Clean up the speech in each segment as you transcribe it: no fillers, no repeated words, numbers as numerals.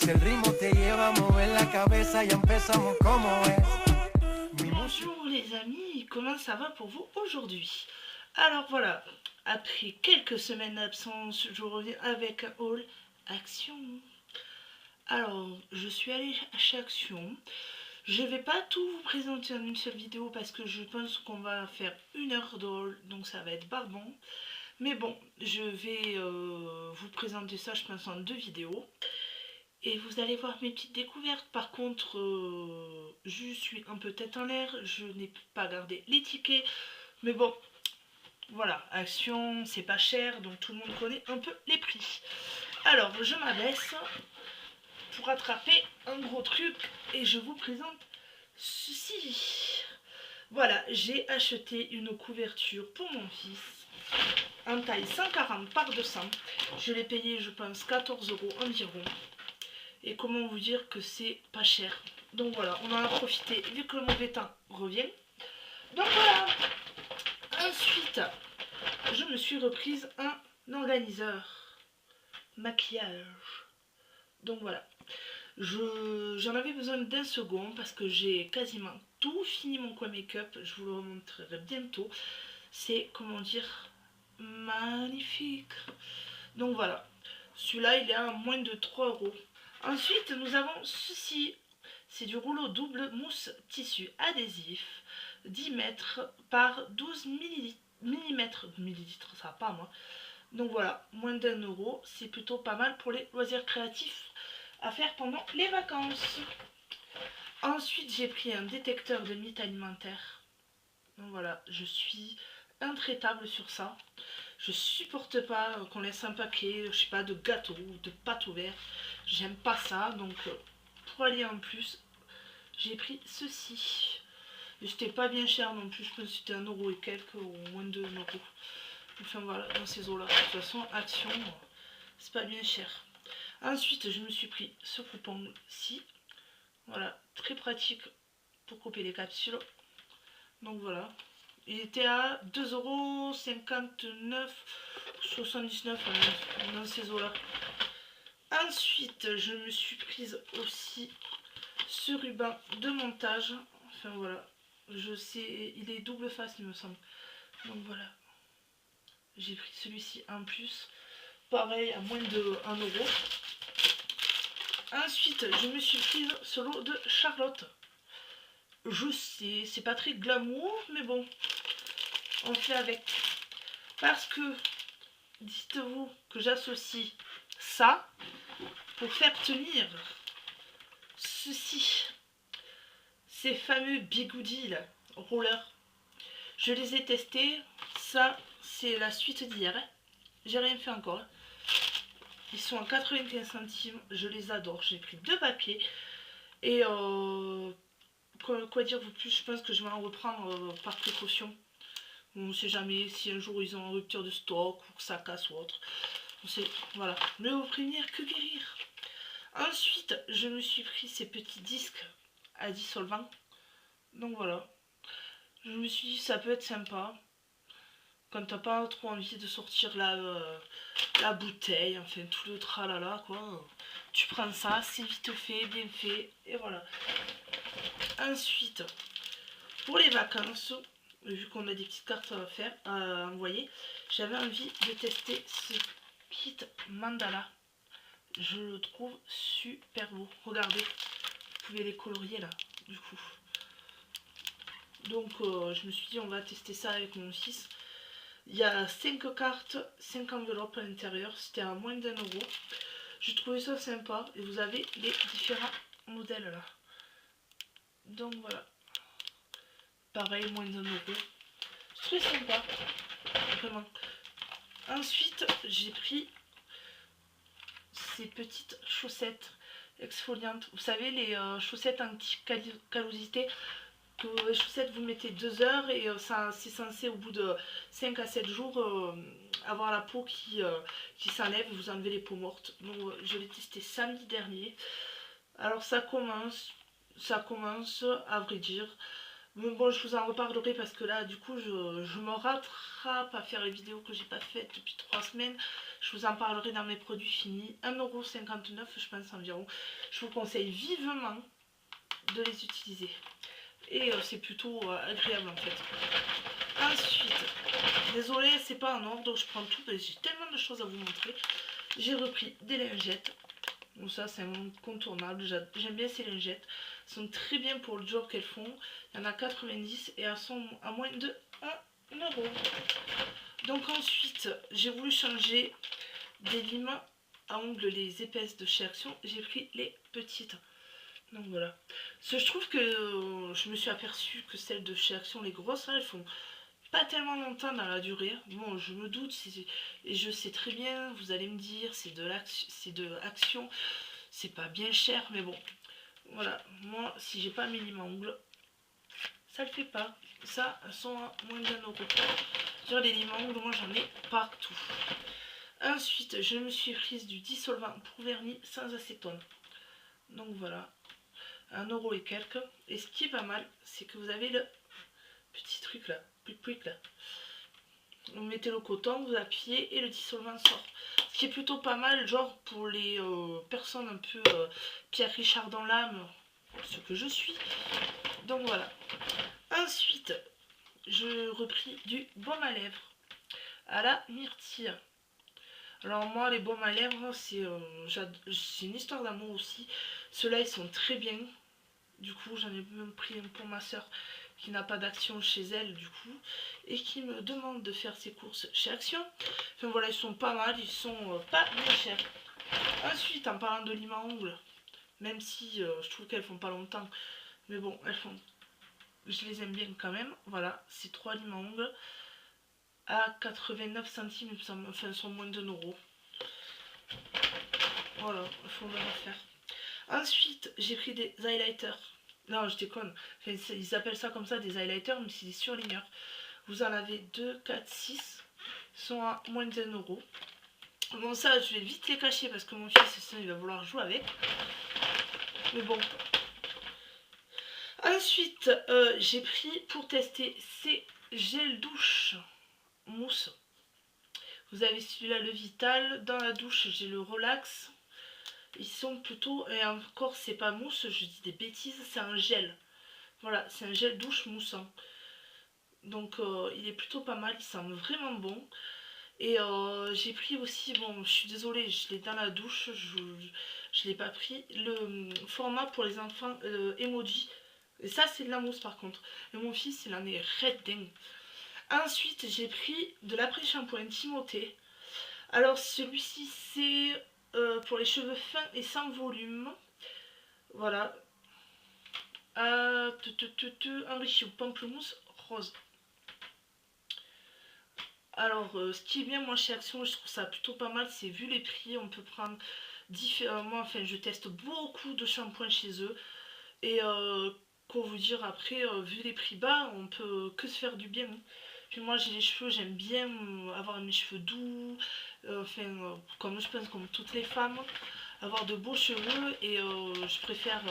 Si el ritmo te lleva a mover la cabeza, ya empezamos como es. Bonjour les amis, comment ça va pour vous aujourd'hui? Alors voilà, après quelques semaines d'absence, je reviens avec un haul Action. Alors, je suis allée chez Action. Je vais pas tout vous présenter en une seule vidéo parce que je pense qu'on va faire 1 heure de haul, donc ça va être barbant. Mais bon, je vais vous présenter ça, je pense, en 2 vidéos. Et vous allez voir mes petites découvertes. Par contre, je suis un peu tête en l'air. Je n'ai pas gardé les tickets. Mais bon, voilà. Action, c'est pas cher. Donc tout le monde connaît un peu les prix. Alors, je m'abaisse pour attraper un gros truc. Et je vous présente ceci. Voilà, j'ai acheté une couverture pour mon fils. En taille 140 par 200. Je l'ai payé, je pense, 14 € environ. Et comment vous dire que c'est pas cher. Donc voilà, on en a profité vu que le mauvais temps revient. Donc voilà. Ensuite, je me suis reprise un organiseur maquillage. Donc voilà. J'en avais besoin d'un second parce que j'ai quasiment tout fini mon coin make-up. Je vous le remontrerai bientôt. C'est, comment dire, magnifique. Donc voilà. Celui-là, il est à moins de 3 €. Ensuite, nous avons ceci. C'est du rouleau double mousse tissu adhésif 10 mètres par 12 millilitres, ça va pas moi. Donc voilà, moins d'1 €, c'est plutôt pas mal pour les loisirs créatifs à faire pendant les vacances. Ensuite, j'ai pris un détecteur de mythes alimentaires. Donc voilà, je suis intraitable sur ça. Je supporte pas qu'on laisse un paquet, je sais pas, de gâteaux ou de pâtes au verre. J'aime pas ça, donc pour aller en plus, j'ai pris ceci. Et c'était pas bien cher non plus, je pense que c'était 1 € et quelques, ou moins de 1 €. Enfin voilà, dans ces eaux-là. De toute façon, Action, c'est pas bien cher. Ensuite, je me suis pris ce coupe-ongles-ci. Voilà, très pratique pour couper les capsules. Donc voilà. Il était à 2,59 € dans ces eaux-là. Ensuite, je me suis prise aussi ce ruban de montage. Enfin voilà. Je sais, il est double face il me semble. Donc voilà. J'ai pris celui-ci en plus. Pareil, à moins de 1 €. Ensuite, je me suis prise ce lot de Charlotte. Je sais, c'est pas très glamour, mais bon, on fait avec. Parce que, dites-vous que j'associe ça pour faire tenir ceci, ces fameux bigoudis rollers. Je les ai testés, ça c'est la suite d'hier, hein. J'ai rien fait encore. Hein. Ils sont à 95 centimes, je les adore, j'ai pris 2 paquets et quoi dire vous plus, je pense que je vais en reprendre par précaution. On ne sait jamais si un jour ils ont une rupture de stock ou que ça casse ou autre. On sait, voilà. Mieux vaut prévenir que guérir. Ensuite, je me suis pris ces petits disques à dissolvant. Donc voilà. Je me suis dit ça peut être sympa. Quand t'as pas trop envie de sortir la bouteille, enfin tout le tralala quoi. Tu prends ça, c'est vite fait, bien fait, et voilà. Ensuite, pour les vacances, vu qu'on a des petites cartes à faire, à envoyer, j'avais envie de tester ce kit mandala. Je le trouve super beau. Regardez, vous pouvez les colorier là, du coup. Donc je me suis dit on va tester ça avec mon fils. Il y a 5 cartes, 5 enveloppes à l'intérieur, c'était à moins d'1 €. J'ai trouvé ça sympa et vous avez les différents modèles là. Donc voilà. Pareil, moins d'1 €. C'est très sympa. Vraiment. Ensuite, j'ai pris ces petites chaussettes exfoliantes. Vous savez, les chaussettes anti-callosité. Que les chaussettes, vous mettez 2 heures et ça c'est censé au bout de 5 à 7 jours avoir la peau qui s'enlève et vous enlevez les peaux mortes. Donc je l'ai testé samedi dernier. Alors ça commence à vrai dire. Mais bon, je vous en reparlerai parce que là, du coup, je me rattrape à faire les vidéos que j'ai pas faites depuis 3 semaines. Je vous en parlerai dans mes produits finis. 1,59 € je pense environ. Je vous conseille vivement de les utiliser. Et c'est plutôt agréable en fait. Ensuite, désolé, c'est pas en ordre, je prends tout, j'ai tellement de choses à vous montrer. J'ai repris des lingettes. Donc ça c'est un incontournable, j'aime bien ces lingettes. Elles sont très bien pour le job qu'elles font. Il y en a 90 et elles sont à moins de 1 €. Donc ensuite, j'ai voulu changer des limes à ongles les épaisses de chez Action. J'ai pris les petites. Donc voilà. Parce que je trouve que je me suis aperçue que celles de chez Action, les grosses, là, elles font pas tellement longtemps dans la durée. Bon, je me doute, et je sais très bien, vous allez me dire, c'est de Action, c'est pas bien cher, mais bon. Voilà, moi, si j'ai pas mes limes à ongles, ça le fait pas. Ça, elles sont à moins d'1 €. Sur les limes à ongles, moi j'en ai partout. Ensuite, je me suis prise du dissolvant pour vernis sans acétone. Donc voilà, 1 € et quelques. Et ce qui est pas mal, c'est que vous avez le petit truc là, plic là. Vous mettez le coton, vous appuyez et le dissolvant sort. Ce qui est plutôt pas mal, genre pour les personnes un peu Pierre Richard dans l'âme, ce que je suis. Donc voilà. Ensuite, je repris du baume à lèvres à la myrtille. Alors moi, les baumes à lèvres, c'est une histoire d'amour aussi. Ceux-là, ils sont très bien. Du coup, j'en ai même pris un pour ma soeur qui n'a pas d'Action chez elle, du coup, et qui me demande de faire ses courses chez Action. Enfin voilà, ils sont pas mal, ils sont pas bien chers. Ensuite, en parlant de limes à ongles, même si je trouve qu'elles font pas longtemps, mais bon, je les aime bien quand même. Voilà, c'est 3 limes à ongles à 89 centimes, enfin, elles sont moins d'1 €. Voilà, il faut bien faire. Ensuite, j'ai pris des highlighters. Non, je déconne. Enfin, ils appellent ça comme ça des highlighters, mais c'est des surligneurs. Vous en avez 2, 4, 6. Ils sont à moins d'1 €. Bon, ça, je vais vite les cacher parce que mon fils, sinon, il va vouloir jouer avec. Mais bon. Ensuite, j'ai pris pour tester ces gels douche mousse. Vous avez celui-là, le Vital. Dans la douche, j'ai le Relax. Ils sont plutôt, et encore c'est pas mousse, je dis des bêtises, c'est un gel. Voilà, c'est un gel douche moussant. Donc il est plutôt pas mal, il sent vraiment bon. Et j'ai pris aussi, bon je suis désolée, je l'ai dans la douche, je l'ai pas pris, le format pour les enfants emoji. Et ça c'est de la mousse par contre. Et mon fils il en est red dingue. Ensuite j'ai pris de l'après-shampoing Timothée. Alors celui-ci c'est pour les cheveux fins et sans volume. Voilà. Enrichi au pamplemousse rose. Alors, ce qui est bien, moi, chez Action, je trouve ça plutôt pas mal, c'est vu les prix, on peut prendre différents. Moi, enfin, je teste beaucoup de shampoings chez eux. Et pour vous dire, après, vu les prix bas, on peut que se faire du bien. Puis moi, j'ai les cheveux, j'aime bien avoir mes cheveux doux. Enfin, comme je pense, comme toutes les femmes, avoir de beaux cheveux. Et je préfère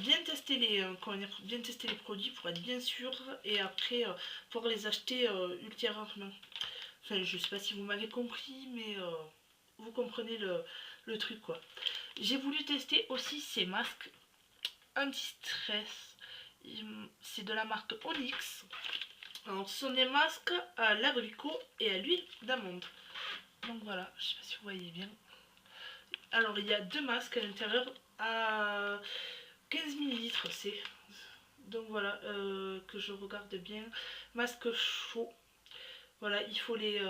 bien tester bien tester les produits pour être bien sûr et après pouvoir les acheter ultérieurement. Enfin, je sais pas si vous m'avez compris, mais vous comprenez le truc quoi. J'ai voulu tester aussi ces masques anti-stress. C'est de la marque Onyx. Alors, ce sont des masques à l'abricot et à l'huile d'amande. Donc voilà, je sais pas si vous voyez bien. Alors, il y a 2 masques à l'intérieur à 15 ml, c'est. Donc voilà, que je regarde bien. Masque chaud. Voilà, il faut les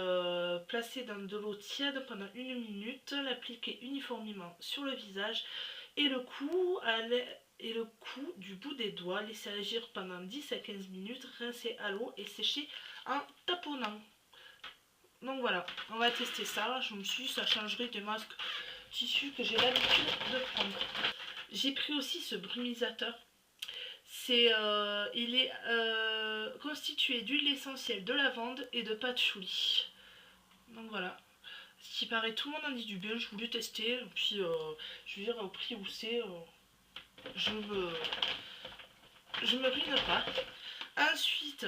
placer dans de l'eau tiède pendant 1 minute, l'appliquer uniformément sur le visage et le cou du bout des doigts, laisser agir pendant 10 à 15 minutes, rincer à l'eau et sécher en taponnant. Donc voilà, on va tester ça. Je me suis dit ça changerait des masques tissus que j'ai l'habitude de prendre. J'ai pris aussi ce brumisateur. Il est constitué d'huile essentielle de lavande et de patchouli. Donc voilà. Ce qui paraît, tout le monde en dit du bien, je voulais tester. Puis je veux dire, au prix où c'est, je me ruine pas. Ensuite,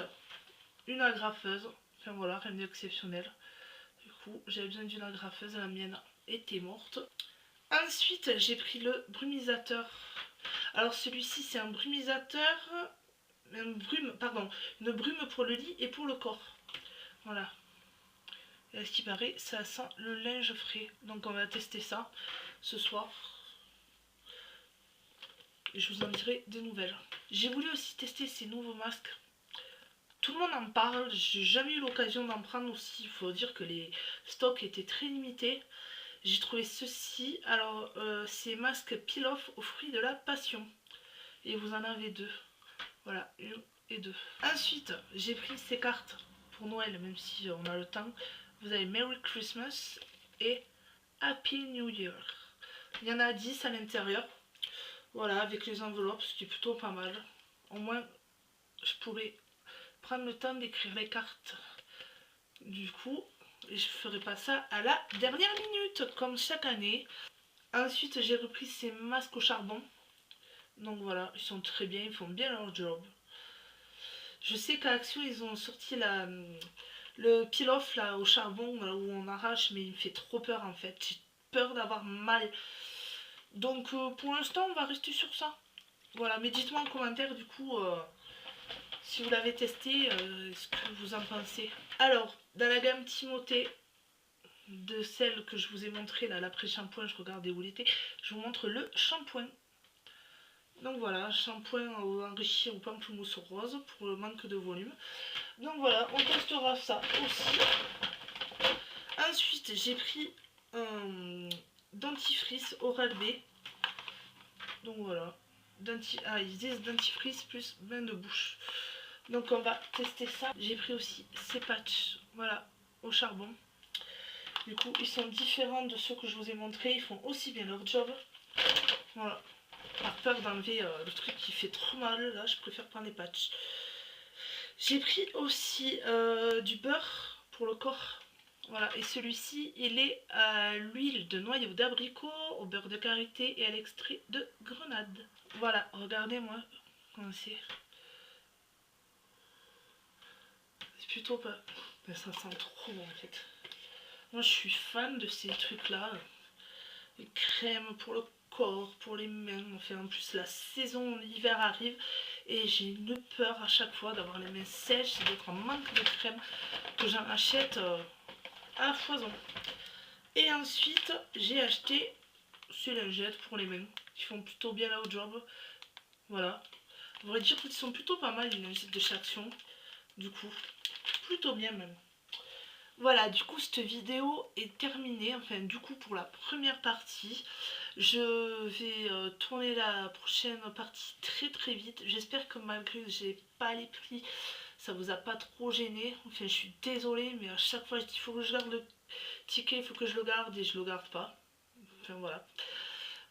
une agrafeuse. Enfin voilà, rien d'exceptionnel. Du coup, j'avais besoin d'une agrafeuse, la mienne était morte. Ensuite, j'ai pris le brumisateur. Alors celui-ci, c'est un brumisateur, une brume pour le lit et pour le corps. Voilà. Et à ce qui paraît, ça sent le linge frais. Donc on va tester ça ce soir. Et je vous en dirai des nouvelles. J'ai voulu aussi tester ces nouveaux masques. Tout le monde en parle, j'ai jamais eu l'occasion d'en prendre aussi. Il faut dire que les stocks étaient très limités. J'ai trouvé ceci. Alors, c'est masque peel-off aux fruits de la passion. Et vous en avez deux. Voilà, une et deux. Ensuite, j'ai pris ces cartes pour Noël, même si on a le temps. Vous avez Merry Christmas et Happy New Year. Il y en a 10 à l'intérieur. Voilà, avec les enveloppes, ce qui est plutôt pas mal. Au moins, je pourrais prendre le temps d'écrire les cartes. Du coup, je ferai pas ça à la dernière minute, comme chaque année. Ensuite, j'ai repris ces masques au charbon. Donc voilà, ils sont très bien, ils font bien leur job. Je sais qu'à Action, ils ont sorti le peel-off là au charbon là, où on arrache, mais il me fait trop peur en fait. J'ai peur d'avoir mal. Donc pour l'instant, on va rester sur ça. Voilà, mais dites-moi en commentaire du coup si vous l'avez testé, ce que vous en pensez. Alors, dans la gamme Timothée, de celle que je vous ai montré là, l'après-shampoing, je regardais où il était, je vous montre le shampoing. Donc voilà, shampoing enrichi au pamplemousse rose pour le manque de volume. Donc voilà, on testera ça aussi. Ensuite, j'ai pris un dentifrice Oral-B. Donc voilà, ils disent dentifrice plus bain de bouche. Donc on va tester ça. J'ai pris aussi ces patchs, voilà, au charbon. Du coup, ils sont différents de ceux que je vous ai montrés. Ils font aussi bien leur job. Voilà. Par peur d'enlever le truc qui fait trop mal, là, je préfère prendre les patchs. J'ai pris aussi du beurre pour le corps. Voilà, et celui-ci, il est à l'huile de noyau d'abricot, au beurre de karité et à l'extrait de grenade. Voilà, regardez-moi comment c'est. C'est plutôt pas... Mais ça sent trop bon en fait. Moi je suis fan de ces trucs-là. Les crèmes pour le corps, pour les mains. Enfin, en plus la saison, l'hiver arrive. Et j'ai une peur à chaque fois d'avoir les mains sèches et d'être en manque de crème. Que j'en achète à foison. Et ensuite, j'ai acheté ces lingettes pour les mains. Qui font plutôt bien leur job. Voilà. On va dire qu'ils sont plutôt pas mal les lingettes de chez Action. Du coup, plutôt bien même. Voilà, du coup cette vidéo est terminée, enfin du coup pour la première partie. Je vais tourner la prochaine partie très très vite. J'espère que malgré que j'ai pas les prix, ça vous a pas trop gêné. Enfin je suis désolée, mais à chaque fois je dis il faut que je garde le ticket, il faut que je le garde et je le garde pas. Enfin voilà.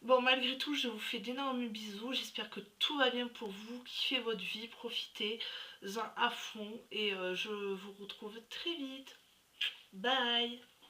Bon, malgré tout, je vous fais d'énormes bisous. J'espère que tout va bien pour vous. Kiffez votre vie, profitez-en à fond. Et je vous retrouve très vite. Bye!